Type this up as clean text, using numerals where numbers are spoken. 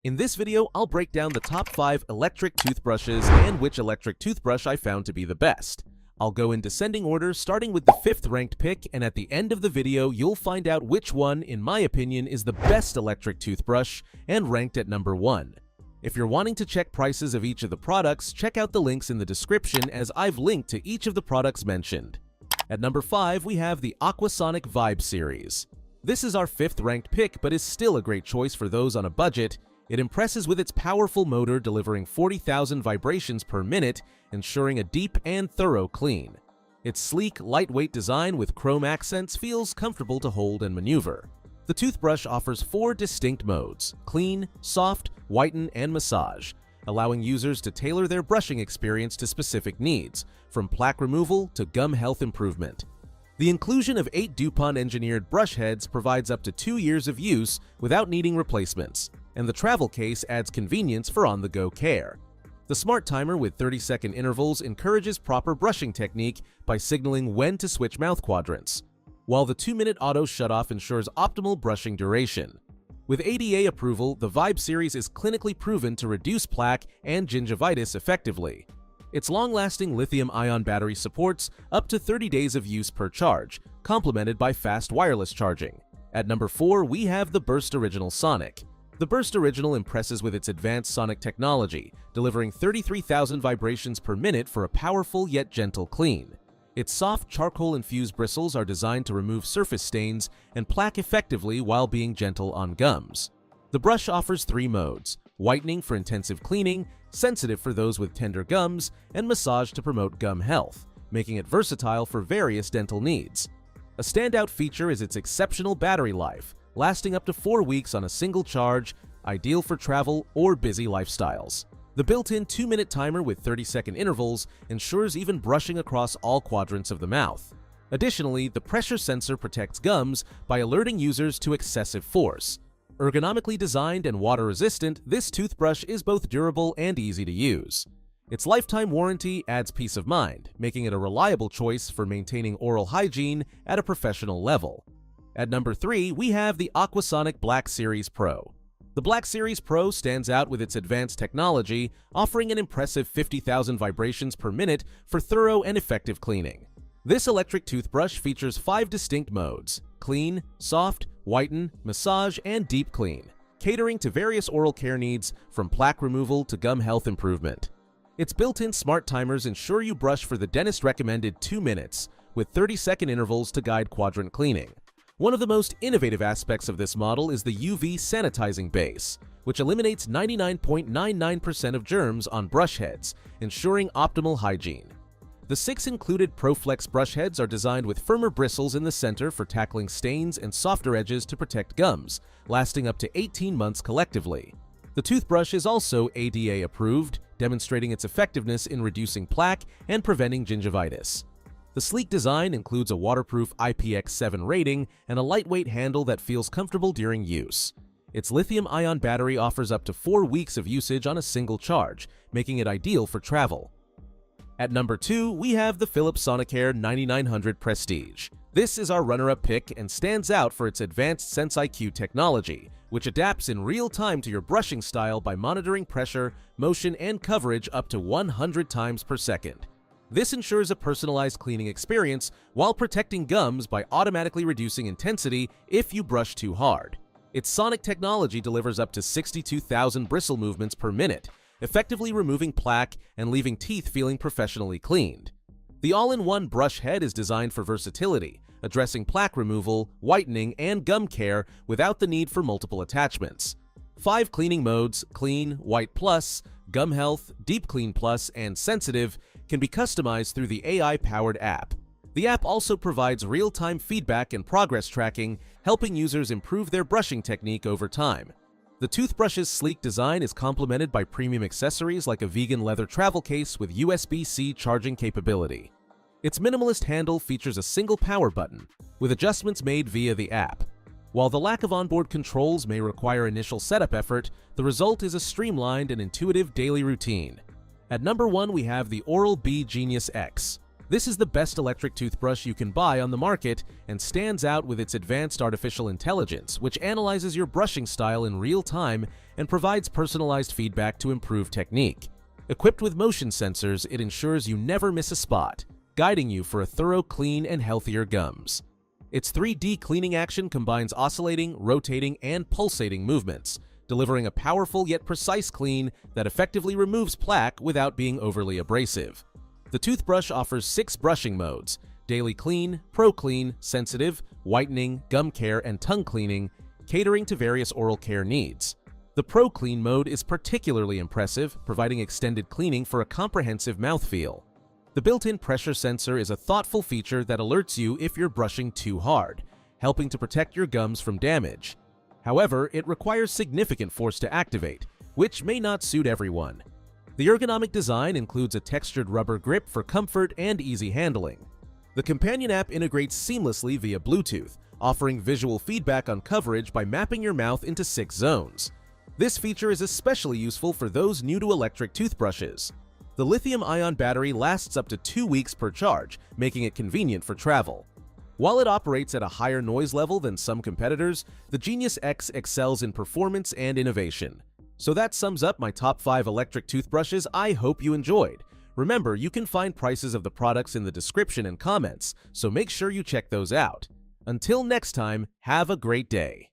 In this video, I'll break down the top 5 electric toothbrushes and which electric toothbrush I found to be the best. I'll go in descending order, starting with the 5th ranked pick, and at the end of the video, you'll find out which one, in my opinion, is the best electric toothbrush and ranked at number 1. If you're wanting to check prices of each of the products, check out the links in the description as I've linked to each of the products mentioned. At number 5, we have the Aquasonic Vibe series. This is our 5th ranked pick, but is still a great choice for those on a budget. It impresses with its powerful motor delivering 40,000 vibrations per minute, ensuring a deep and thorough clean. Its sleek, lightweight design with chrome accents feels comfortable to hold and maneuver. The toothbrush offers 4 distinct modes: clean, soft, whiten, and massage, allowing users to tailor their brushing experience to specific needs, from plaque removal to gum health improvement. The inclusion of 8 DuPont-engineered brush heads provides up to 2 years of use without needing replacements, and the travel case adds convenience for on-the-go care. The smart timer with 30-second intervals encourages proper brushing technique by signaling when to switch mouth quadrants, while the 2-minute auto shutoff ensures optimal brushing duration. With ADA approval, the Vibe series is clinically proven to reduce plaque and gingivitis effectively. Its long-lasting lithium-ion battery supports up to 30 days of use per charge, complemented by fast wireless charging. At number 4, we have the Burst Original Sonic. The Burst Original impresses with its advanced sonic technology, delivering 33,000 vibrations per minute for a powerful yet gentle clean. Its soft charcoal-infused bristles are designed to remove surface stains and plaque effectively while being gentle on gums. The brush offers 3 modes: whitening for intensive cleaning, sensitive for those with tender gums, and massage to promote gum health, making it versatile for various dental needs. A standout feature is its exceptional battery life, lasting up to 4 weeks on a single charge, ideal for travel or busy lifestyles. The built-in 2-minute timer with 30-second intervals ensures even brushing across all quadrants of the mouth. Additionally, the pressure sensor protects gums by alerting users to excessive force. Ergonomically designed and water-resistant, this toothbrush is both durable and easy to use. Its lifetime warranty adds peace of mind, making it a reliable choice for maintaining oral hygiene at a professional level. At number 3, we have the Aquasonic Black Series Pro. The Black Series Pro stands out with its advanced technology, offering an impressive 50,000 vibrations per minute for thorough and effective cleaning. This electric toothbrush features 5 distinct modes: clean, soft, whiten, massage, and deep clean, catering to various oral care needs from plaque removal to gum health improvement. Its built-in smart timers ensure you brush for the dentist-recommended 2 minutes, with 30-second intervals to guide quadrant cleaning. One of the most innovative aspects of this model is the UV sanitizing base, which eliminates 99.99% of germs on brush heads, ensuring optimal hygiene. The 6 included ProFlex brush heads are designed with firmer bristles in the center for tackling stains and softer edges to protect gums, lasting up to 18 months collectively. The toothbrush is also ADA approved, demonstrating its effectiveness in reducing plaque and preventing gingivitis. The sleek design includes a waterproof IPX7 rating and a lightweight handle that feels comfortable during use. Its lithium-ion battery offers up to 4 weeks of usage on a single charge, making it ideal for travel. At number 2, we have the Philips Sonicare 9900 Prestige. This is our runner-up pick and stands out for its advanced SenseIQ technology, which adapts in real time to your brushing style by monitoring pressure, motion, and coverage up to 100 times per second. This ensures a personalized cleaning experience while protecting gums by automatically reducing intensity if you brush too hard. Its sonic technology delivers up to 62,000 bristle movements per minute, effectively removing plaque and leaving teeth feeling professionally cleaned. The all-in-one brush head is designed for versatility, addressing plaque removal, whitening, and gum care without the need for multiple attachments. 5 cleaning modes: clean, white plus, gum health, deep clean plus, and sensitive can be customized through the AI-powered app. The app also provides real-time feedback and progress tracking, helping users improve their brushing technique over time. The toothbrush's sleek design is complemented by premium accessories like a vegan leather travel case with USB-C charging capability. Its minimalist handle features a single power button, with adjustments made via the app. While the lack of onboard controls may require initial setup effort, the result is a streamlined and intuitive daily routine. At number 1, we have the Oral-B Genius X. This is the best electric toothbrush you can buy on the market and stands out with its advanced artificial intelligence, which analyzes your brushing style in real time and provides personalized feedback to improve technique. Equipped with motion sensors, it ensures you never miss a spot, guiding you for a thorough clean and healthier gums. Its 3D cleaning action combines oscillating, rotating, and pulsating movements, delivering a powerful yet precise clean that effectively removes plaque without being overly abrasive. The toothbrush offers 6 brushing modes: Daily Clean, Pro Clean, Sensitive, Whitening, Gum Care, and Tongue Cleaning, catering to various oral care needs. The Pro Clean mode is particularly impressive, providing extended cleaning for a comprehensive mouthfeel. The built-in pressure sensor is a thoughtful feature that alerts you if you're brushing too hard, helping to protect your gums from damage. However, it requires significant force to activate, which may not suit everyone. The ergonomic design includes a textured rubber grip for comfort and easy handling. The companion app integrates seamlessly via Bluetooth, offering visual feedback on coverage by mapping your mouth into 6 zones. This feature is especially useful for those new to electric toothbrushes. The lithium-ion battery lasts up to 2 weeks per charge, making it convenient for travel. While it operates at a higher noise level than some competitors, the Genius X excels in performance and innovation. So that sums up my top 5 electric toothbrushes I hope you enjoyed. Remember, you can find prices of the products in the description and comments, so make sure you check those out. Until next time, have a great day.